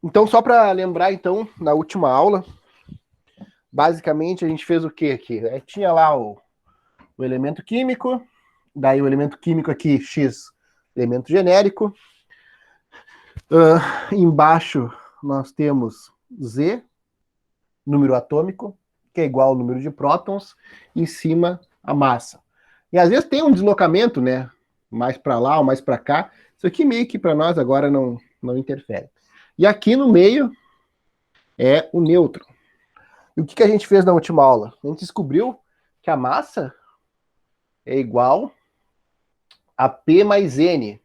Então, só para lembrar, então, na última aula, basicamente a gente fez o que aqui? Tinha lá o elemento químico, daí o elemento químico aqui, X, elemento genérico. Embaixo nós temos Z, número atômico, que é igual ao número de prótons, em cima a massa. E às vezes tem um deslocamento, né? Mais para lá ou mais para cá. Isso aqui meio que para nós agora não interfere. E aqui no meio é o nêutron. E o que a gente fez na última aula? A gente descobriu que a massa é igual a P mais N.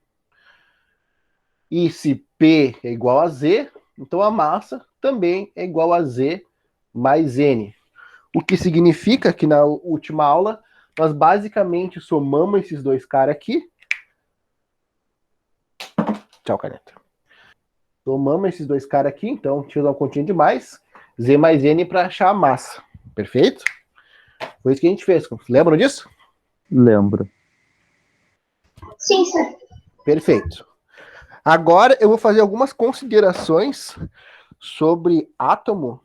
E se P é igual a Z, então a massa também é igual a Z mais N. O que significa que na última aula nós basicamente somamos esses dois caras aqui. Tchau, caneta. Somamos esses dois caras aqui, então tira uma continha de mais, Z mais N para achar a massa. Perfeito? Foi isso que a gente fez. Lembram disso? Lembro. Sim, senhor. Perfeito. Agora eu vou fazer algumas considerações sobre átomo,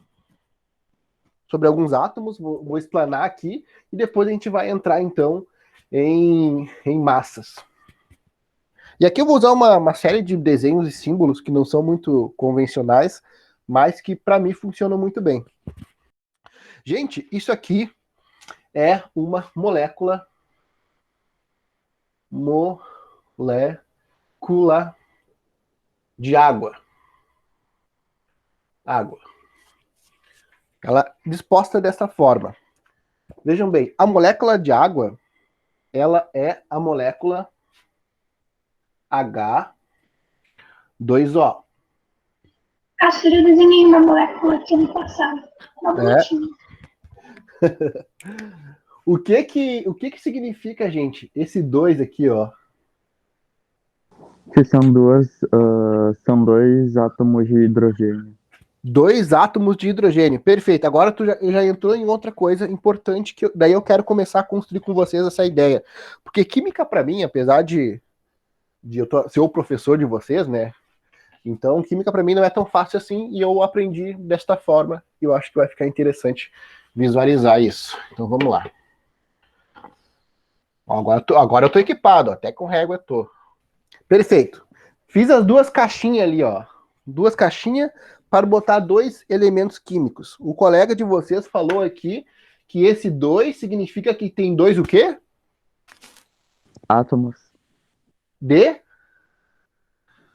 sobre alguns átomos, vou explanar aqui, e depois a gente vai entrar, então, em massas. E aqui eu vou usar uma série de desenhos e símbolos que não são muito convencionais, mas que para mim funcionam muito bem. Gente, isso aqui é uma molécula de água. Água. Ela é disposta dessa forma. Vejam bem, a molécula de água, ela é a molécula H2O. Ah, senhor, eu desenhei uma molécula aqui no passado. Uma bonitinha. O que significa, gente, esse 2 aqui, ó? Que são dois átomos de hidrogênio. 2 átomos de hidrogênio. Perfeito. Agora tu já entrou em outra coisa importante que daí eu quero começar a construir com vocês essa ideia. Porque química para mim, apesar de eu ser o professor de vocês, né? Então, química para mim não é tão fácil assim e eu aprendi desta forma. E eu acho que vai ficar interessante visualizar isso. Então, vamos lá. Agora eu tô equipado, até com régua eu tô. Perfeito. Fiz as duas caixinhas ali, ó. Duas caixinhas para botar 2 elementos químicos. O colega de vocês falou aqui que esse 2 significa que tem 2 o quê? Átomos. De?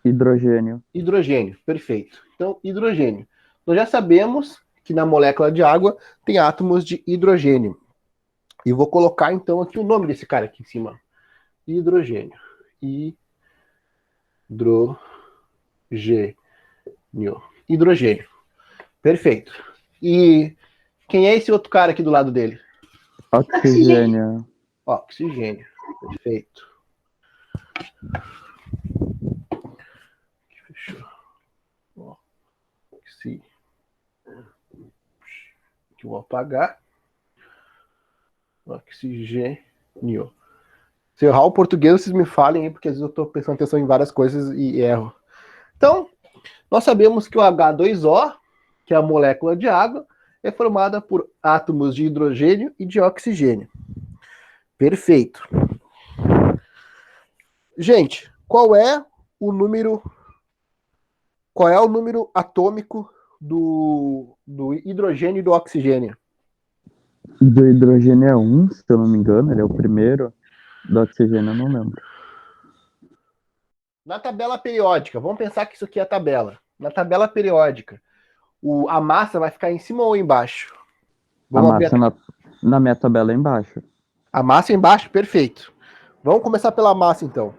Hidrogênio. Hidrogênio. Perfeito. Então, hidrogênio. Nós já sabemos que na molécula de água tem átomos de hidrogênio. E vou colocar, então, aqui o nome desse cara aqui em cima. Hidrogênio. Hidrogênio. Perfeito. E quem é esse outro cara aqui do lado dele? Oxigênio. Oxigênio. Perfeito. Fechou. Aqui eu vou apagar. Oxigênio. Se eu errar o português, vocês me falem aí, porque às vezes eu estou prestando atenção em várias coisas e erro. Então, nós sabemos que o H2O, que é a molécula de água, é formada por átomos de hidrogênio e de oxigênio. Perfeito. Gente, qual é o número atômico do hidrogênio e do oxigênio? Do hidrogênio é 1, se eu não me engano, ele é o primeiro. Do oxigênio eu não lembro. Na tabela periódica, vamos pensar que isso aqui é a tabela. Na tabela periódica, a massa vai ficar em cima ou embaixo? A massa na minha tabela é embaixo. A massa é embaixo? Perfeito. Vamos começar pela massa, então.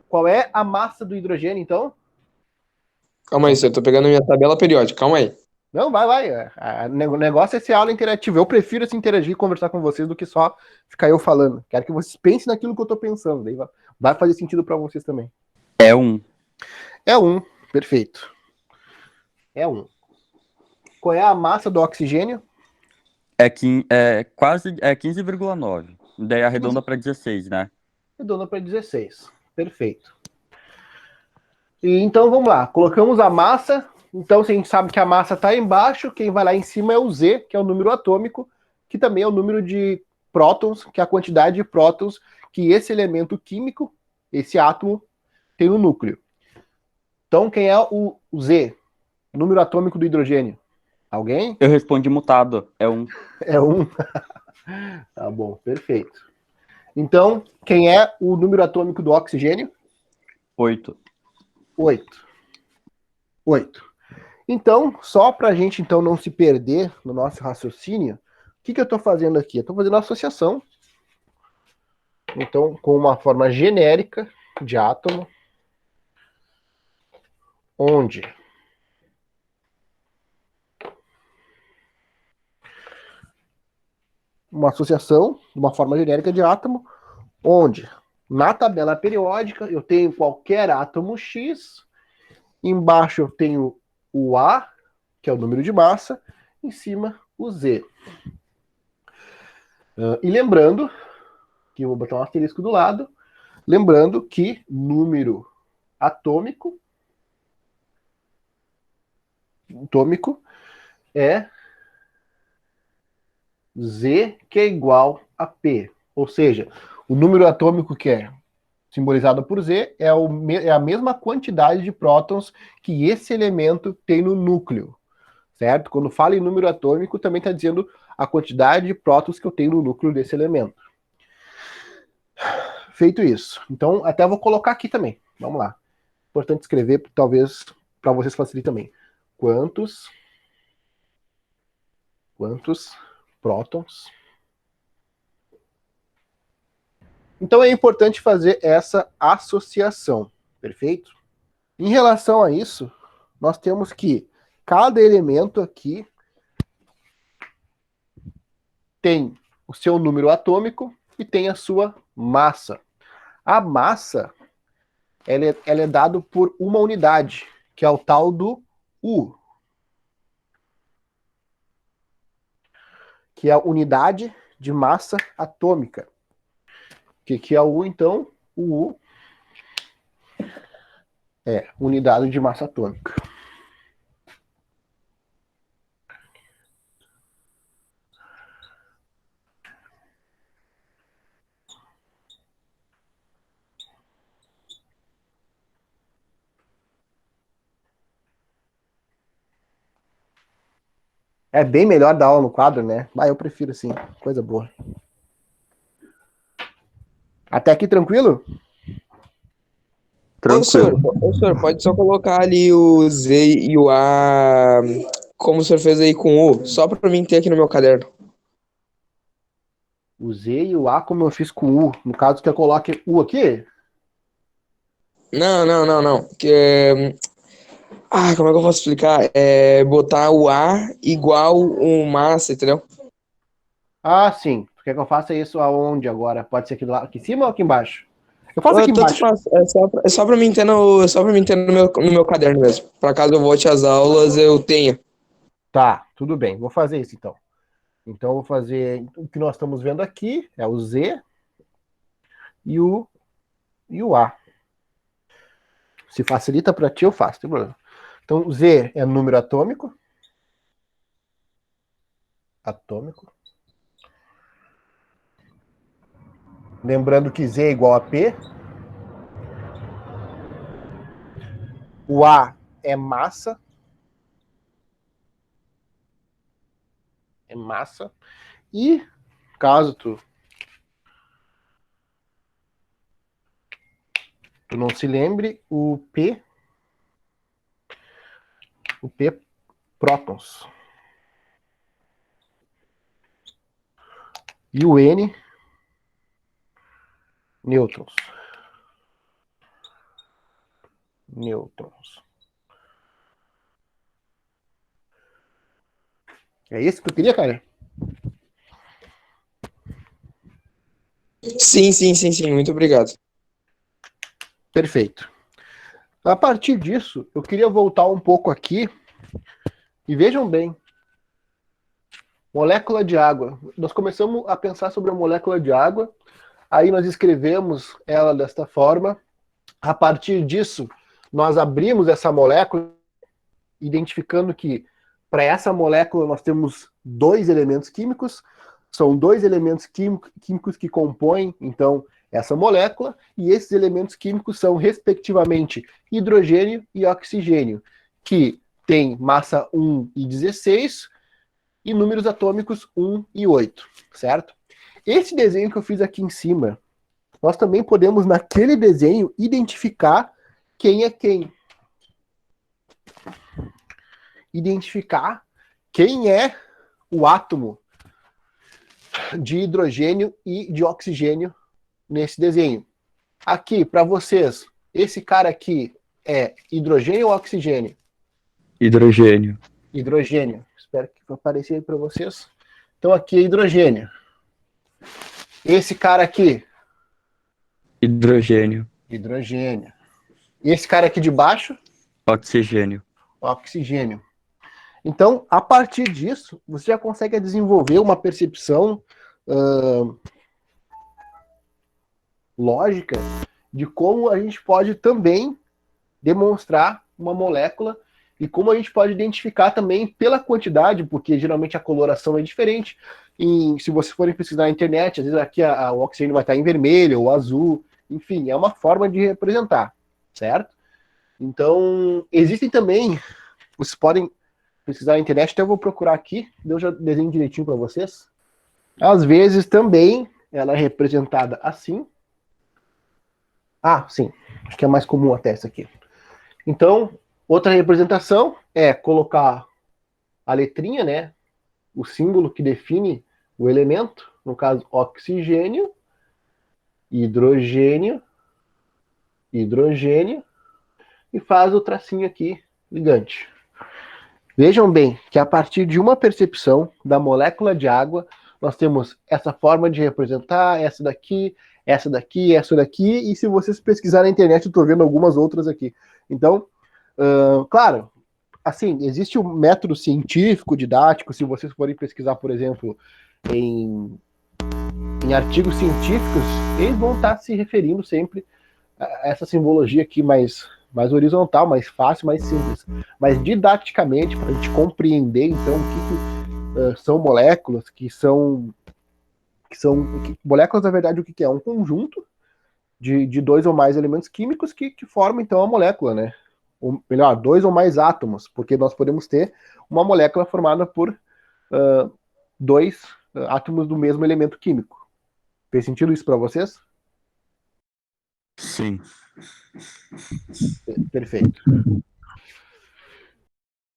Qual é a massa do hidrogênio, então? Calma aí, eu tô pegando minha tabela periódica, calma aí. Não, vai. O negócio é ser aula interativa. Eu prefiro se interagir e conversar com vocês do que só ficar eu falando. Quero que vocês pensem naquilo que eu tô pensando. Daí vai fazer sentido para vocês também. É 1. É 1, perfeito. É 1. Qual é a massa do oxigênio? É 15,9. Daí arredonda para 16, né? Redonda para 16. Perfeito. E então vamos lá, colocamos a massa. Então, se a gente sabe que a massa está embaixo, quem vai lá em cima é o Z, que é o número atômico, que também é o número de prótons, que é a quantidade de prótons que esse elemento químico, esse átomo, tem no núcleo. Então, quem é o Z? Número atômico do hidrogênio? Alguém? Eu respondi mutado. É um. É um. Tá bom, perfeito. Então, quem é o número atômico do oxigênio? 8. 8. 8. Então, só para a gente então não se perder no nosso raciocínio, o que eu estou fazendo aqui? Eu estou fazendo uma associação, então, com uma forma genérica de átomo, onde uma associação, de uma forma genérica de átomo, onde na tabela periódica eu tenho qualquer átomo X, embaixo eu tenho o A, que é o número de massa, em cima o Z. E lembrando, que eu vou botar um asterisco do lado, lembrando que número atômico é Z, que é igual a P. Ou seja, o número atômico que é simbolizado por Z é a mesma quantidade de prótons que esse elemento tem no núcleo. Certo? Quando fala em número atômico, também está dizendo a quantidade de prótons que eu tenho no núcleo desse elemento. Feito isso. Então, até vou colocar aqui também. Vamos lá. Importante escrever, talvez, para vocês facilite também. Quantos prótons? Então, é importante fazer essa associação. Perfeito? Em relação a isso, nós temos que cada elemento aqui tem o seu número atômico e tem a sua massa. A massa, ela é dada por uma unidade, que é o tal do U, que é a unidade de massa atômica. O que é o U, então? O U é unidade de massa atômica. É bem melhor dar aula no quadro, né? Eu prefiro assim, coisa boa. Até aqui tranquilo? Tranquilo. Ô, senhor, pode só colocar ali o Z e o A, como o senhor fez aí com o U, só pra mim ter aqui no meu caderno. O Z e o A, como eu fiz com o U. No caso, que eu coloque U aqui? Não. Como é que eu posso explicar? É botar o A igual o massa, entendeu? Ah, sim. Tu quer que eu faça isso aonde agora? Pode ser aqui em cima ou aqui embaixo? Eu faço aqui Tanto embaixo. faz, é só pra mim ter no meu caderno mesmo. Pra caso eu volte às aulas, eu tenha. Tá, tudo bem. Vou fazer isso então. Então, eu vou fazer o que nós estamos vendo aqui, é o Z e o A. Se facilita para ti, eu faço, tem problema. Então, o Z é número atômico. Lembrando que Z é igual a P. O A é massa. E, caso tu não se lembre, o P prótons. E o N, nêutrons. É isso que tu queria, cara? Sim, muito obrigado. Perfeito. A partir disso, eu queria voltar um pouco aqui e vejam bem. Molécula de água. Nós começamos a pensar sobre a molécula de água, aí nós escrevemos ela desta forma. A partir disso, nós abrimos essa molécula identificando que para essa molécula nós temos 2 elementos químicos, são 2 elementos químicos que compõem, então, essa molécula, e esses elementos químicos são, respectivamente, hidrogênio e oxigênio, que tem massa 1 e 16 e números atômicos 1 e 8, certo? Esse desenho que eu fiz aqui em cima, nós também podemos, naquele desenho, identificar quem é quem. Identificar quem é o átomo de hidrogênio e de oxigênio nesse desenho. Aqui, para vocês, esse cara aqui é hidrogênio ou oxigênio? Hidrogênio. Hidrogênio. Espero que vai aparecer aí para vocês. Então aqui é hidrogênio. Esse cara aqui? Hidrogênio. Hidrogênio. E esse cara aqui de baixo? Oxigênio. Oxigênio. Então, a partir disso, você já consegue desenvolver uma percepção lógica de como a gente pode também demonstrar uma molécula e como a gente pode identificar também pela quantidade, porque geralmente a coloração é diferente. Se você for pesquisar na internet, às vezes aqui o oxigênio vai estar em vermelho ou azul, enfim, é uma forma de representar, certo? Então, existem também, vocês podem pesquisar na internet, então eu vou procurar aqui, eu já desenho direitinho para vocês. Às vezes também ela é representada assim. Ah, sim, acho que é mais comum até essa aqui. Então, outra representação é colocar a letrinha, né, o símbolo que define o elemento, no caso, oxigênio, hidrogênio, hidrogênio, e faz o tracinho aqui, ligante. Vejam bem que a partir de uma percepção da molécula de água, nós temos essa forma de representar, essa daqui, essa daqui, essa daqui, e se vocês pesquisarem na internet, eu estou vendo algumas outras aqui. Então, claro, assim, existe um método científico, didático, se vocês forem pesquisar, por exemplo, em artigos científicos, eles vão estar se referindo sempre a essa simbologia aqui mais horizontal, mais fácil, mais simples. Mas didaticamente, para a gente compreender, então, o que são moléculas, moléculas, na verdade, o que é? Um conjunto de 2 ou mais elementos químicos que formam, então, a molécula, né? Ou melhor, 2 ou mais átomos, porque nós podemos ter uma molécula formada por 2 átomos do mesmo elemento químico. Fez sentido isso para vocês? Sim. Perfeito.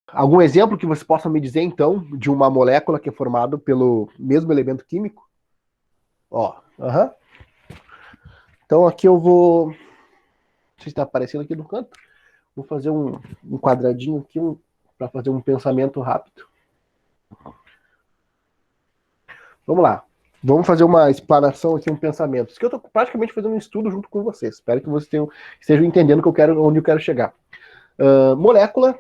Algum exemplo que você possa me dizer, então, de uma molécula que é formada pelo mesmo elemento químico? Então aqui eu vou... Não sei se está aparecendo aqui no canto. Vou fazer um quadradinho aqui para fazer um pensamento rápido. Vamos lá. Vamos fazer uma explanação aqui, um pensamento. Isso que eu estou praticamente fazendo um estudo junto com vocês. Espero que vocês estejam entendendo onde eu quero chegar. Molécula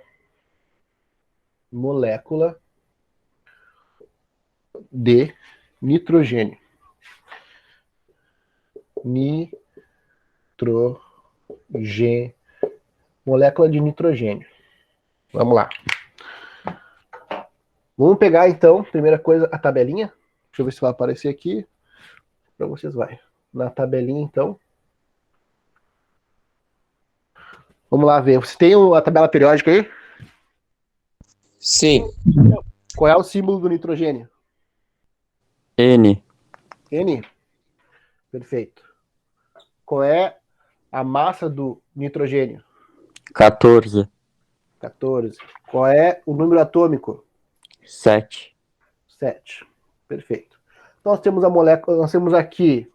de nitrogênio. Molécula de nitrogênio. Vamos lá. Vamos pegar, então, primeira coisa, a tabelinha. Deixa eu ver se vai aparecer aqui. Para vocês vai. Na tabelinha, então. Vamos lá ver. Você tem a tabela periódica aí? Sim. Qual é o símbolo do nitrogênio? N. N? Perfeito. Qual é a massa do nitrogênio? 14. 14. Qual é o número atômico? 7. 7. Perfeito. Então, nós temos a molécula, nós temos aqui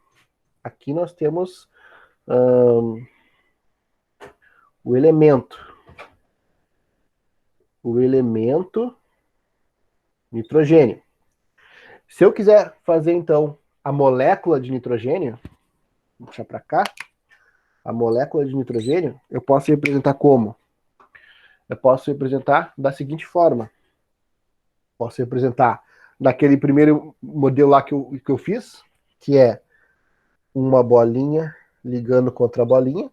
nós temos o elemento nitrogênio. Se eu quiser fazer, então, a molécula de nitrogênio, vou puxar para cá, a molécula de nitrogênio, eu posso representar como? Eu posso representar da seguinte forma. Posso representar daquele primeiro modelo lá que eu fiz, que é uma bolinha ligando contra a bolinha.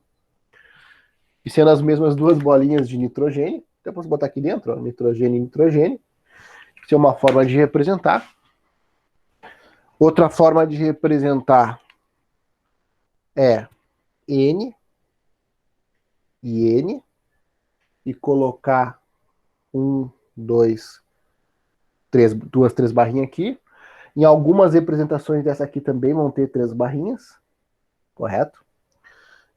e sendo as mesmas duas bolinhas de nitrogênio, então eu posso botar aqui dentro, ó, nitrogênio e nitrogênio. Isso é uma forma de representar. Outra forma de representar é N e N, e colocar 1, 2, 3, duas, 3 barrinhas aqui. Em algumas representações dessa aqui também vão ter 3 barrinhas, correto?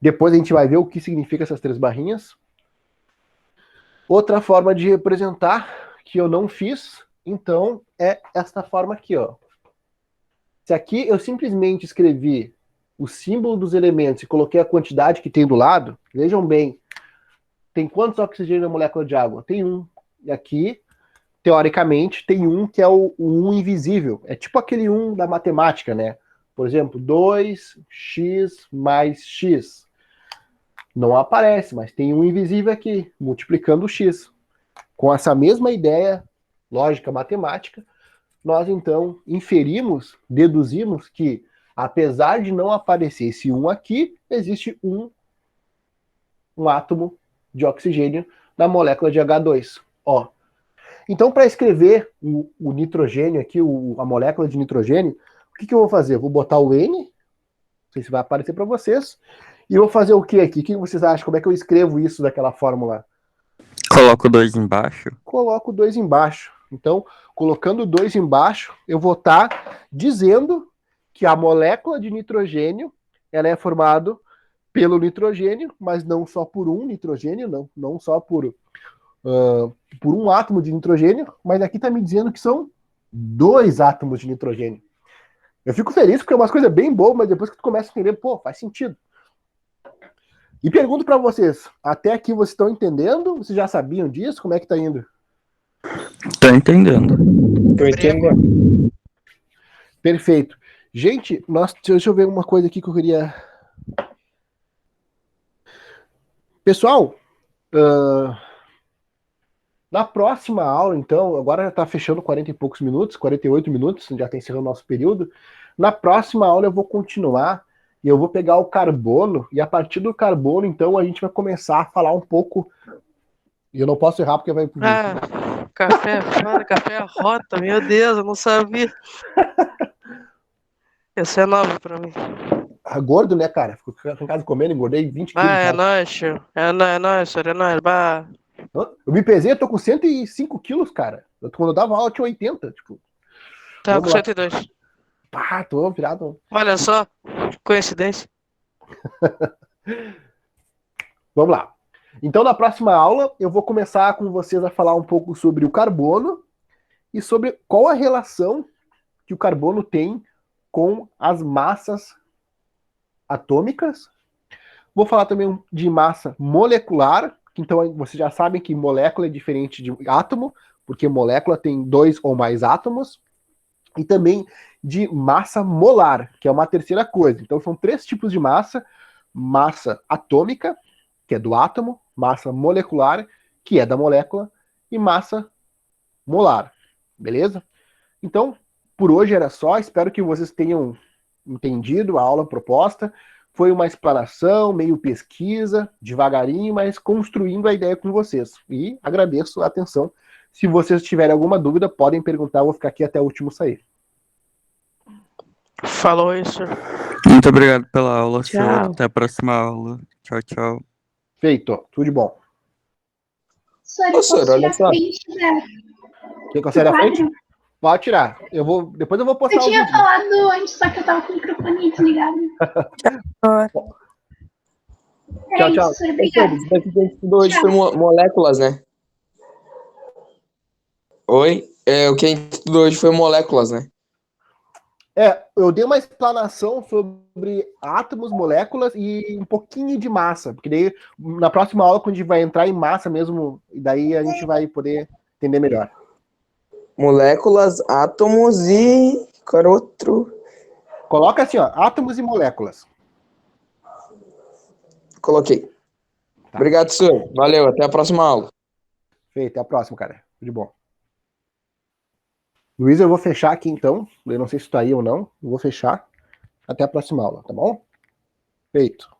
Depois a gente vai ver o que significa essas 3 barrinhas. Outra forma de representar que eu não fiz, então, é esta forma aqui, ó. Se aqui eu simplesmente escrevi o símbolo dos elementos e coloquei a quantidade que tem do lado, vejam bem, tem quantos oxigênios na molécula de água? Tem 1. E aqui, teoricamente, tem 1 que é o 1 invisível. É tipo aquele 1 da matemática, né? Por exemplo, 2x mais x. Não aparece, mas tem 1 invisível aqui, multiplicando o x. Com essa mesma ideia, lógica matemática, nós então inferimos, deduzimos que, apesar de não aparecer esse 1 aqui, existe um átomo de oxigênio na molécula de H2. Ó. Então, para escrever o nitrogênio aqui, a molécula de nitrogênio, o que eu vou fazer? Eu vou botar o N, não sei se vai aparecer para vocês, e eu vou fazer o que aqui? O que vocês acham? Como é que eu escrevo isso daquela fórmula? Coloco 2 embaixo. Coloco 2 embaixo. Então, colocando 2 embaixo, eu vou estar dizendo que a molécula de nitrogênio ela é formada pelo nitrogênio, mas não só por um nitrogênio, não só por um átomo de nitrogênio, mas aqui está me dizendo que são 2 átomos de nitrogênio. Eu fico feliz porque é uma coisa bem boa, mas depois que tu começa a entender, pô, faz sentido. E pergunto para vocês, até aqui vocês estão entendendo? Vocês já sabiam disso? Como é que tá indo? Tô entendendo. Tô entendendo. Perfeito. Gente, deixa eu ver uma coisa aqui que eu queria... Pessoal, na próxima aula, então, agora já está fechando 40 e poucos minutos, 48 minutos, já está encerrando o nosso período. Na próxima aula eu vou continuar e eu vou pegar o carbono, e a partir do carbono, então, a gente vai começar a falar um pouco... E eu não posso errar porque vai... Café, fora, café rota, meu Deus, eu não sabia. Isso é novo pra mim. Gordo, né, cara? Fico em casa comendo, engordei 20 quilos. É nóis, tio. É nóis, senhor, é nóis. Bah. Eu me pesei, eu tô com 105 quilos, cara. Quando eu dava aula, eu tinha 80, tipo. Tá com Vamos lá. 102. Pá, tô virado. Olha só, coincidência. Vamos lá. Então, na próxima aula, eu vou começar com vocês a falar um pouco sobre o carbono e sobre qual a relação que o carbono tem com as massas atômicas. Vou falar também de massa molecular, então vocês já sabem que molécula é diferente de átomo, porque molécula tem 2 ou mais átomos, e também de massa molar, que é uma terceira coisa. Então são 3 tipos de massa: massa atômica, que é do átomo, massa molecular, que é da molécula, e massa molar, beleza? Então, por hoje era só, espero que vocês tenham entendido a aula proposta. Foi uma explanação, meio pesquisa, devagarinho, mas construindo a ideia com vocês. E agradeço a atenção. Se vocês tiverem alguma dúvida, podem perguntar, eu vou ficar aqui até o último sair. Falou isso. Muito obrigado pela aula, Tchau. senhor. Até a próxima aula. Tchau, tchau. Feito, tudo de bom. Sorry, Ô, posso senhor, olha tirar só. print Quem consegue da frente? quadro? Pode tirar. Depois eu vou postar Eu o tinha vídeo. falado antes, só que eu tava com o microfone desligado. É Tchau, tchau. isso, senhor, obrigada. Isso daqui que a gente estudou hoje foi moléculas, né? Oi? O que a gente estudou hoje foi moléculas, né? Eu dei uma explanação sobre átomos, moléculas e um pouquinho de massa, porque daí na próxima aula, quando a gente vai entrar em massa mesmo, e daí a gente vai poder entender melhor. Moléculas, átomos e... Qual era outro? Coloca assim, ó, átomos e moléculas. Coloquei. Tá. Obrigado, senhor. Valeu, até a próxima aula. Feito, até a próxima, cara. Tudo de bom. Luiz, eu vou fechar aqui então. Eu não sei se tu tá aí ou não. Eu vou fechar. Até a próxima aula, tá bom? Feito.